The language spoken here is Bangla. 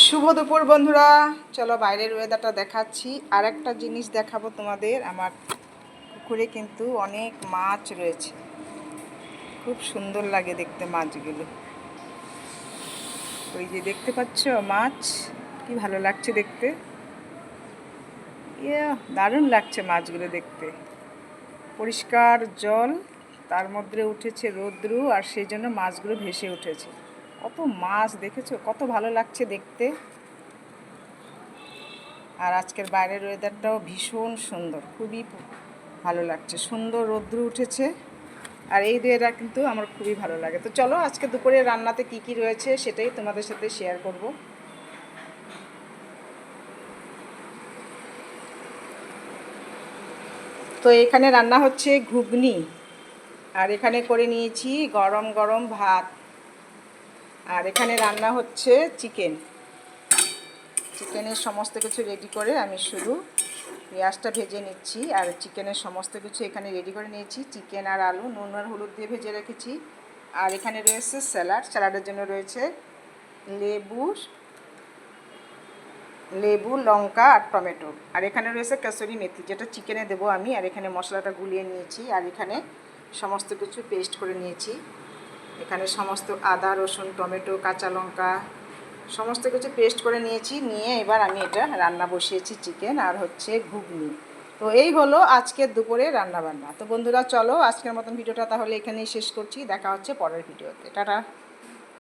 শুভ দুপুর বন্ধুরা, চলো বাইরের ওয়েদারটা দেখাচ্ছি। আর একটা জিনিস দেখাবো তোমাদের, আমার পুকুরে কিন্তু অনেক মাছ রয়েছে, খুব সুন্দর লাগে দেখতে মাছগুলো। ওই যে দেখতে পাচ্ছ মাছ, কি ভালো লাগছে দেখতে, দারুণ লাগছে মাছগুলো দেখতে। পরিষ্কার জল, তার মধ্যে উঠেছে রৌদ্রু, আর সেই জন্য মাছগুলো ভেসে উঠেছে। কত মাছ দেখেছো, কত ভালো লাগছে দেখতে। আর আজকের বাইরের ওয়েদারটাও ভীষণ সুন্দর, খুবই ভালো লাগছে, সুন্দর রৌদ্র উঠেছে। আর এই ওয়েদার কিন্তু আমার খুবই ভালো লাগে। তো চলো আজকে দুপুরে রান্নাতে কি কি রয়েছে সেটাই তোমাদের সাথে শেয়ার করব। তো এখানে রান্না হচ্ছে ঘুগনি, আর এখানে করে নিয়েছি গরম গরম ভাত, আর এখানে রান্না হচ্ছে চিকেনের সমস্ত কিছু রেডি করে আমি শুধু পেঁয়াজটা ভেজে নিচ্ছি। আর চিকেনের সমস্ত কিছু এখানে রেডি করে নিয়েছি, চিকেন আর আলু নুন আর হলুদ দিয়ে ভেজে রেখেছি। আর এখানে রয়েছে স্যালাডের জন্য রয়েছে লেবু লঙ্কা আর টমেটো। আর এখানে রয়েছে কাসুরি মেথি, যেটা চিকেনে দেবো আমি। আর এখানে মশলাটা গুলিয়ে নিয়েছি, আর এখানে সমস্ত কিছু পেস্ট করে নিয়েছি। এখানে সমস্ত আদা রসুন টমেটো কাঁচা লঙ্কা সমস্ত কিছু পেস্ট করে নিয়েছি, নিয়ে এবার আমি এটা রান্না বসিয়েছি, চিকেন আর হচ্ছে ঘুগনি। তো এই হলো আজকের দুপুরে রান্না বান্না। তো বন্ধুরা চলো আজকের মতন ভিডিওটা তাহলে এখানেই শেষ করছি, দেখা হচ্ছে পরের ভিডিওতে। টাটা।